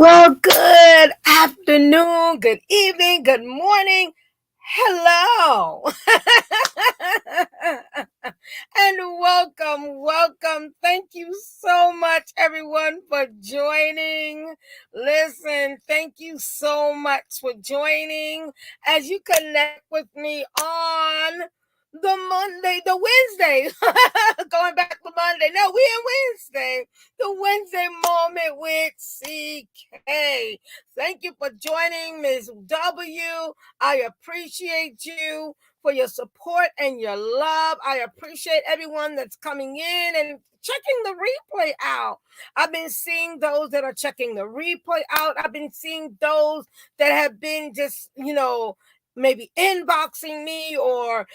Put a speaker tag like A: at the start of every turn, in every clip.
A: Well, good afternoon, good evening, good morning. Hello. And welcome. Thank you so much, everyone, for joining. Listen, thank you so much for joining as you connect with me on the Wednesday. Going back to Monday. No, we in Wednesday. The Wednesday moment with CK. Thank you for joining, Ms. W. I appreciate you for your support and your love. I appreciate everyone that's coming in and checking the replay out. I've been seeing those that are checking the replay out. I've been seeing those that have been just, maybe inboxing me or,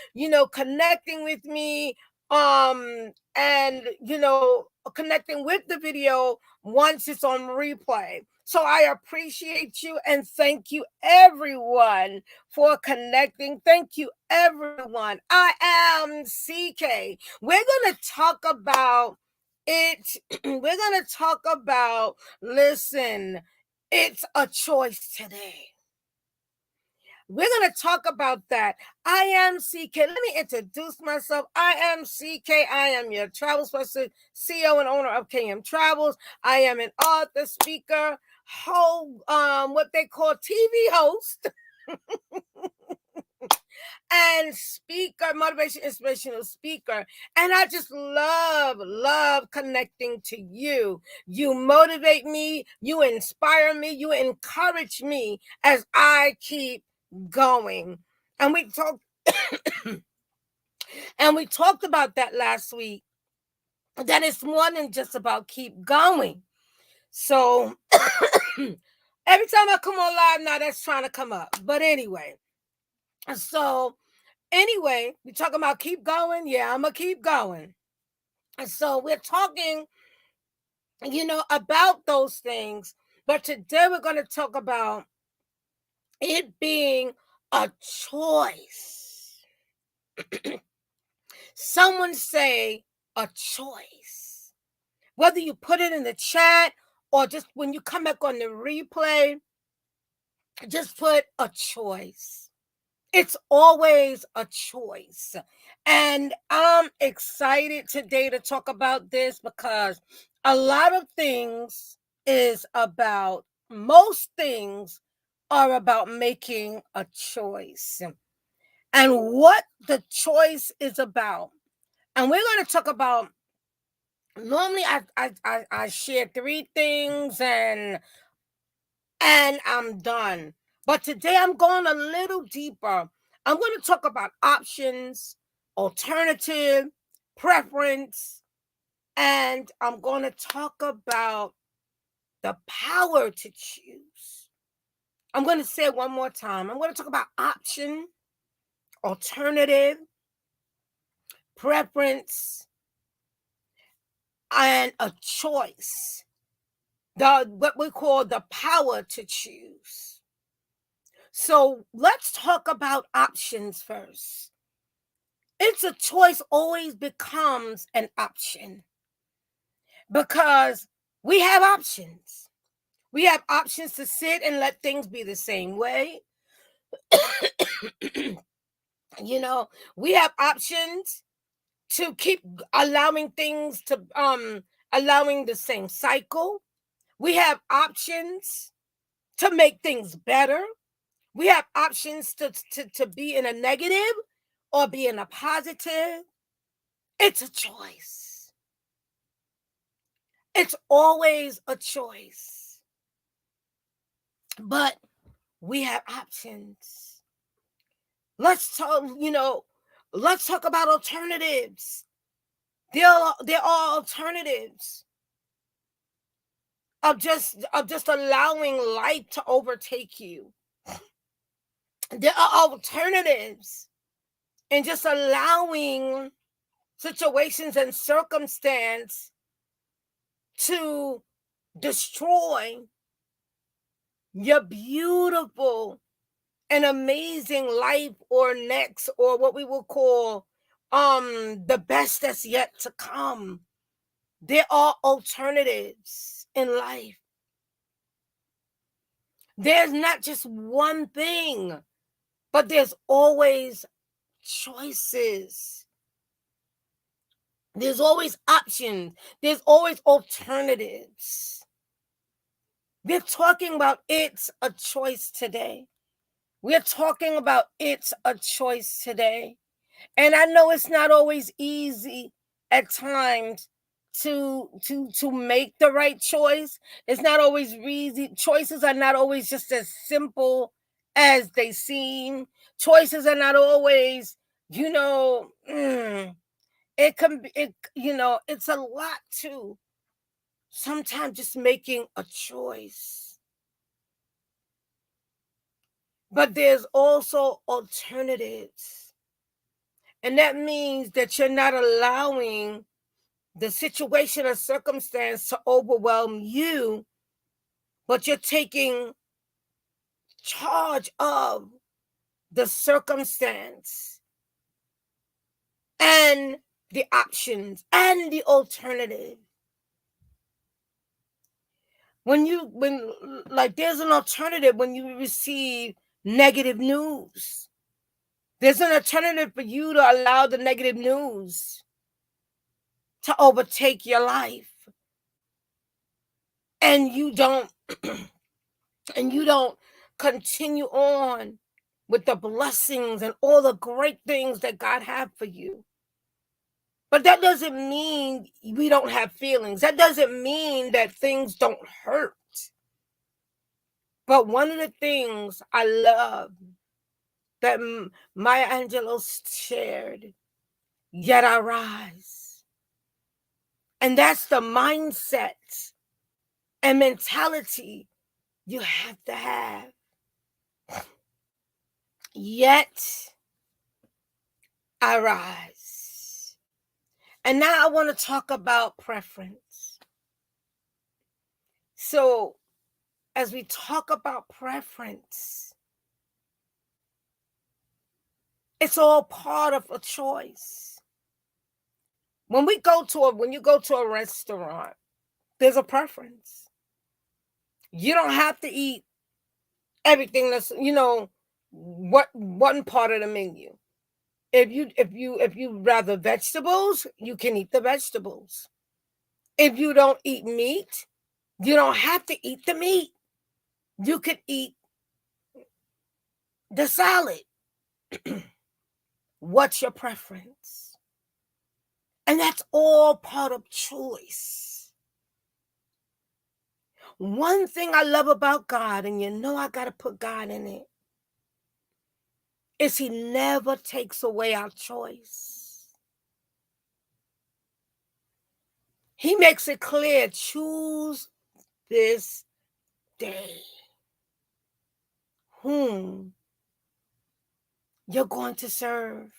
A: connecting with me and connecting with the video once it's on replay. So I appreciate you and thank you everyone for connecting. Thank you everyone. I am CK. We're going to talk about it. We're going to talk about, listen, it's a choice today. We're going to talk about that. I am CK. Let me introduce myself. I am CK. I am your travel specialist, CEO and owner of KM Travels. I am an author, speaker, what they call TV host, and speaker, motivation, inspirational speaker. And I just love connecting to you. You motivate me, you inspire me, you encourage me as I keep going. And we talked about that last week, that it's more than just about keep going. So every time I come on live now, that's trying to come up. But anyway, we're talking about keep going. Yeah, I'm gonna keep going. And so we're talking, about those things. But today we're going to talk about it being a choice. Someone say a choice. Whether you put it in the chat or just when you come back on the replay, just put a choice. It's always a choice. And I'm excited today to talk about this because a lot of things most things are about making a choice and what the choice is about. And we're going to talk about, normally I share 3 things and I'm done. But today I'm going a little deeper. I'm going to talk about options, alternative, preference, and I'm going to talk about the power to choose. I'm going to say it one more time. I'm going to talk about option, alternative, preference, and a choice. What we call the power to choose. So let's talk about options first. It's a choice always becomes an option because we have options. We have options to sit and let things be the same way. We have options to keep allowing things to allowing the same cycle. We have options to make things better. We have options to be in a negative or be in a positive. It's a choice. It's always a choice. But we have options. Let's talk about alternatives. There are alternatives of just allowing life to overtake you. There are alternatives in just allowing situations and circumstance to destroy your beautiful and amazing life or next, or what we will call the best that's yet to come. There are alternatives in life. There's not just one thing, but there's always choices. There's always options. There's always alternatives. We're talking about it's a choice today. We're talking about it's a choice today. And I know it's not always easy at times to make the right choice. It's not always easy. Choices are not always just as simple as they seem. Choices are not always, it can be, it's a lot too. Sometimes just making a choice. But there's also alternatives. And that means that you're not allowing the situation or circumstance to overwhelm you, but you're taking charge of the circumstance and the options and the alternative. When there's an alternative when you receive negative news. There's an alternative for you to allow the negative news to overtake your life. And you don't continue on with the blessings and all the great things that God had for you. But that doesn't mean we don't have feelings. That doesn't mean that things don't hurt. But one of the things I love that Maya Angelou shared, yet I rise. And that's the mindset and mentality you have to have. Yet I rise. And now I want to talk about preference. So, as we talk about preference, it's all part of a choice. When you go to a restaurant, there's a preference. You don't have to eat everything that's, what one part of the menu. If you rather vegetables, you can eat the vegetables. If you don't eat meat, you don't have to eat the meat. You could eat the salad. What's your preference? And that's all part of choice. One thing I love about God, and I got to put God in it, is He never takes away our choice. He makes it clear, choose this day whom you're going to serve.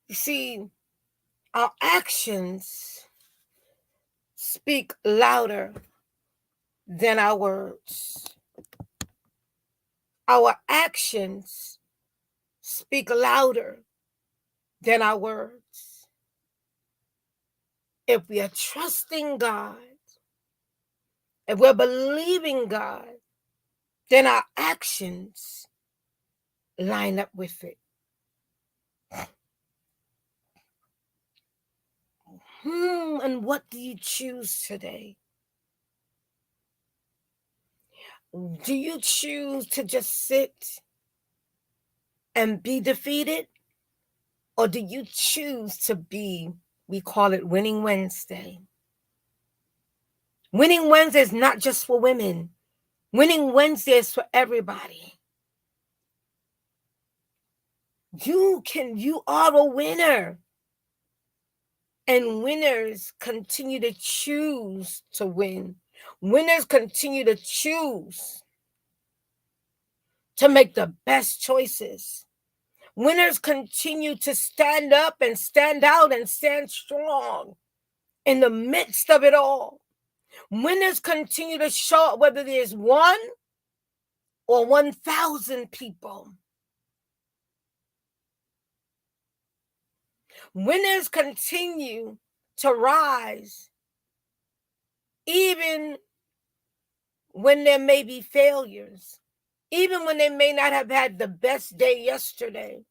A: You see, our actions speak louder than our words. Our actions speak louder than our words. If we are trusting God, if we're believing God, then our actions line up with it. And what do you choose today? Do you choose to just sit and be defeated? Or do you choose to be, we call it Winning Wednesday? Winning Wednesday is not just for women. Winning Wednesday is for everybody. You are a winner. And winners continue to choose to win. Winners continue to choose to make the best choices. Winners continue to stand up and stand out and stand strong in the midst of it all. Winners continue to show up whether there's 1 or 1,000 people. Winners continue to rise even when there may be failures, even when they may not have had the best day yesterday.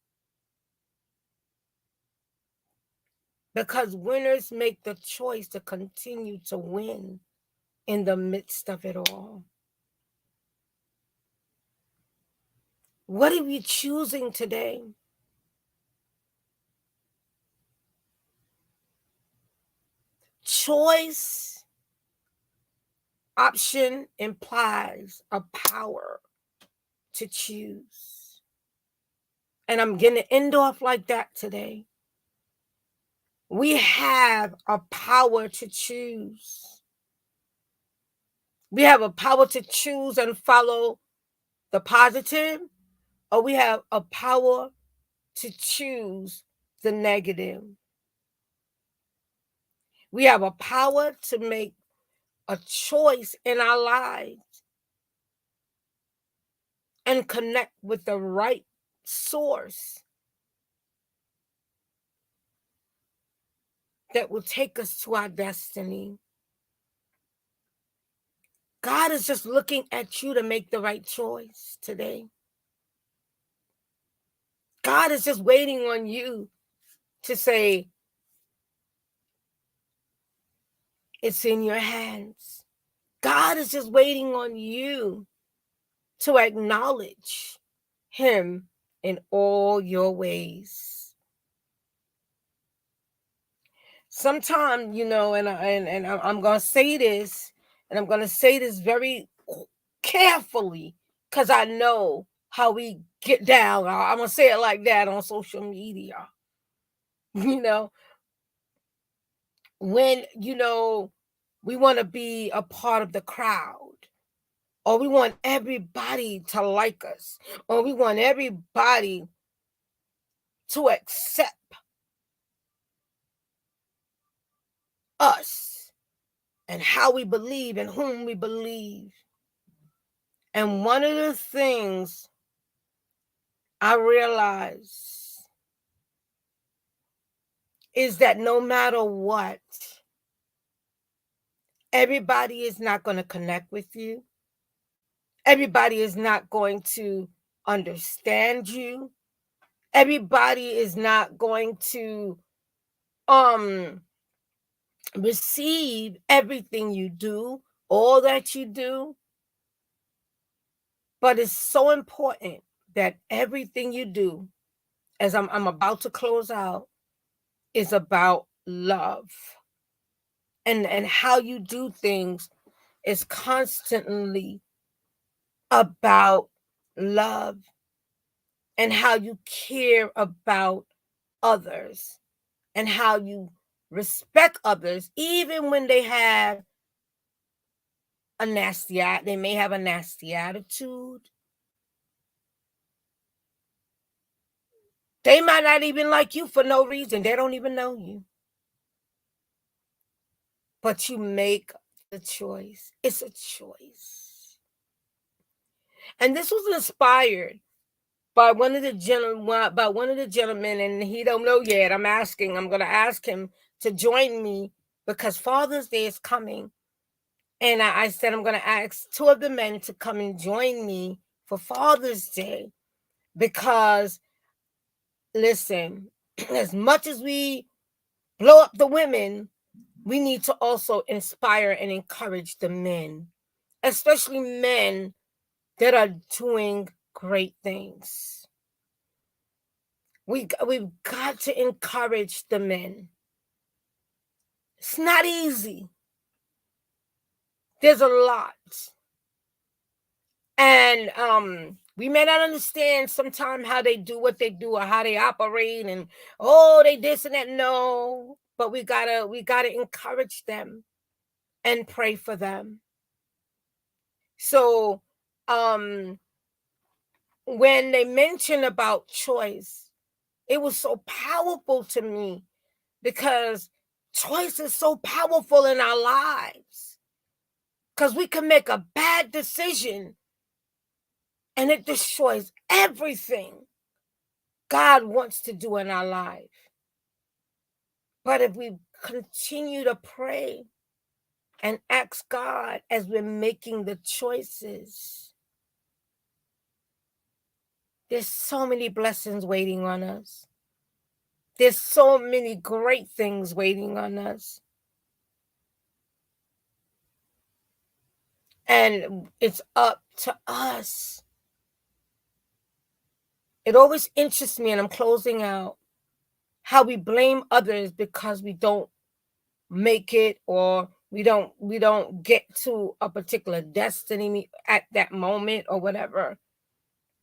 A: Because winners make the choice to continue to win in the midst of it all. What are we choosing today? Choice option implies a power to choose. And I'm going to end off like that today. We have a power to choose. We have a power to choose and follow the positive, or we have a power to choose the negative. We have a power to make a choice in our lives and connect with the right source that will take us to our destiny. God is just looking at you to make the right choice today. God is just waiting on you to say, it's in your hands. God is just waiting on you to acknowledge him in all your ways. Sometimes, and I'm going to say this, and I'm going to say this very carefully, because I know how we get down. I'm going to say it like that on social media. When, we want to be a part of the crowd, or we want everybody to like us, or we want everybody to accept us and how we believe and whom we believe. And one of the things I realize is that no matter what, everybody is not going to connect with you. Everybody is not going to understand you. Everybody is not going to receive everything you do, all that you do. But it's so important that everything you do, as I'm about to close out, is about love. And how you do things is constantly about love and how you care about others and how you respect others, even when they have they may have a nasty attitude. They might not even like you for no reason. They don't even know you. But you make the choice. It's a choice. And this was inspired by one of the gentlemen, and he don't know yet. I'm going to ask him to join me because Father's Day is coming. And I said, I'm going to ask two of the men to come and join me for Father's Day because, listen, as much as we blow up the women, we need to also inspire and encourage the men, especially men that are doing great things. We've got to encourage the men. It's not easy. There's a lot. And we may not understand sometimes how they do what they do or how they operate and they this and that. No, but we gotta encourage them and pray for them. So when they mentioned about choice, it was so powerful to me because choice is so powerful in our lives. Because we can make a bad decision and it destroys everything God wants to do in our life. But if we continue to pray and ask God as we're making the choices. There's so many blessings waiting on us. There's so many great things waiting on us. And it's up to us. It always interests me, and I'm closing out, how we blame others because we don't make it, or we don't get to a particular destiny at that moment or whatever.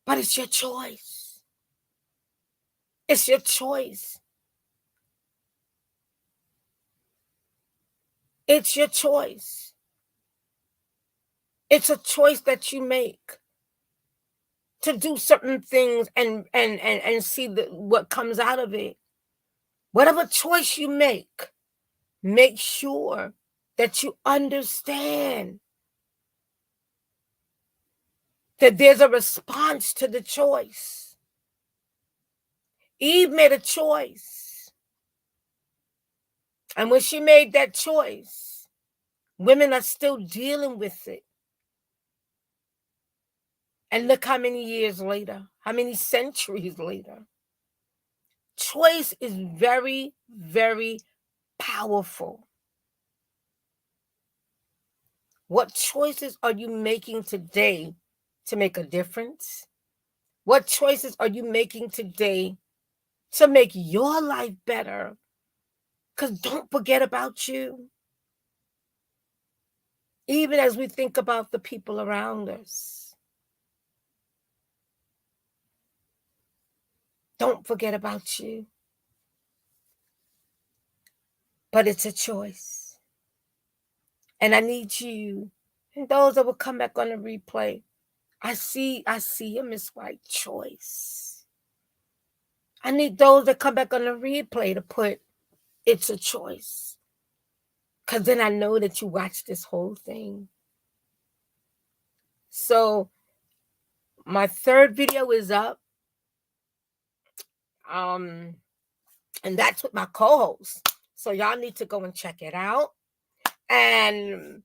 A: But it's your choice. It's your choice. It's your choice. It's a choice that you make to do certain things and see what comes out of it. Whatever choice you make sure that you understand that there's a response to the choice. Eve made a choice. And when she made that choice, women are still dealing with it. And look how many years later, how many centuries later. Choice is very, very powerful. What choices are you making today to make a difference? What choices are you making today to make your life better? Because don't forget about you. Even as we think about the people around us, don't forget about you. But it's a choice. And I need you, and those that will come back on the replay, I see a Miss White choice. I need those that come back on the replay to put, it's a choice. Because then I know that you watched this whole thing. So my third video is up. And that's with my co-host. So y'all need to go and check it out. And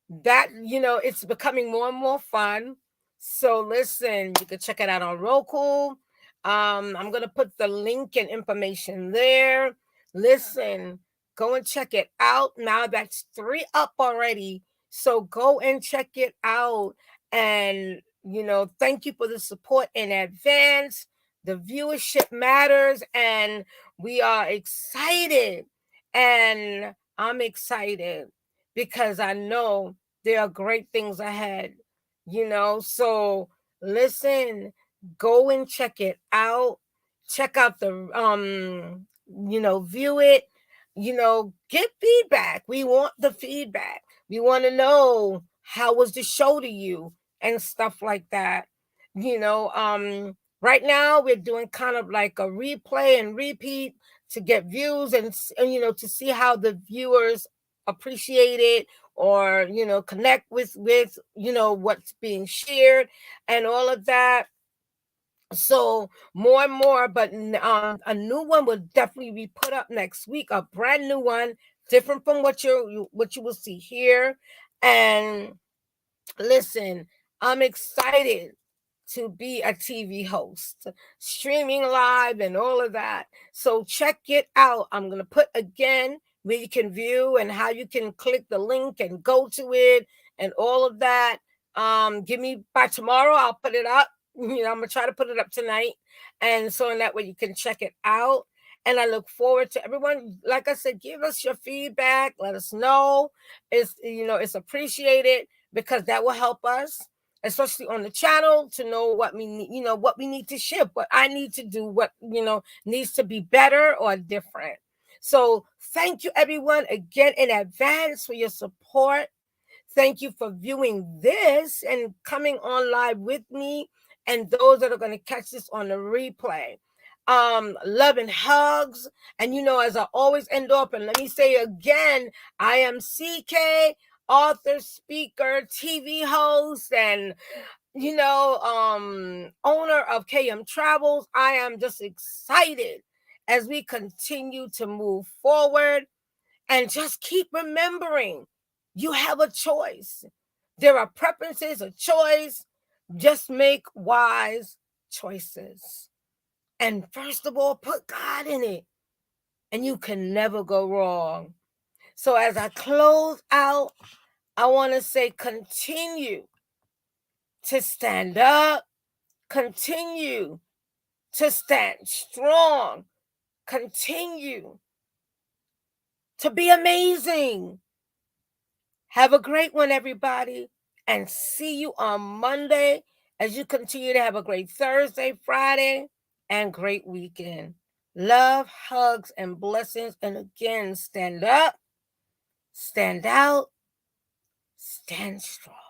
A: it's becoming more and more fun. So listen, you can check it out on Roku. I'm gonna put the link and information there. Listen, go and check it out. Now that's 3 up already. So go and check it out. And thank you for the support in advance. The viewership matters, and we are excited. And I'm excited because I know there are great things ahead, So listen, go and check it out. Check out the, view it, get feedback. We want the feedback. We want to know, how was the show to you and stuff like that. Right now we're doing kind of like a replay and repeat to get views and to see how the viewers appreciate it, or connect with what's being shared and all of that. So more and more, but a new one will definitely be put up next week, a brand new one, different from what you will see here. And listen, I'm excited to be a TV host, streaming live and all of that. So check it out. I'm going to put again where you can view and how you can click the link and go to it and all of that. Give me by tomorrow, I'll put it up. I'm going to try to put it up tonight. And so in that way you can check it out. And I look forward to everyone. Like I said, give us your feedback. Let us know. It's appreciated, because that will help us, especially on the channel, to know what we need, what we need to shift, what I need to do, what, needs to be better or different. So thank you everyone again in advance for your support. Thank you for viewing this and coming on live with me, and those that are going to catch this on the replay. Love and hugs. And as I always end up, and let me say again, I am CK, author, speaker, TV host, and owner of KM Travels. I am just excited as we continue to move forward. And just keep remembering you have a choice. There are preferences, a choice. Just make wise choices. And first of all, put God in it. And you can never go wrong. So as I close out, I want to say continue to stand up, continue to stand strong, continue to be amazing. Have a great one, everybody, and see you on Monday as you continue to have a great Thursday, Friday, and great weekend. Love, hugs, and blessings. And again, stand up, stand out, stand strong.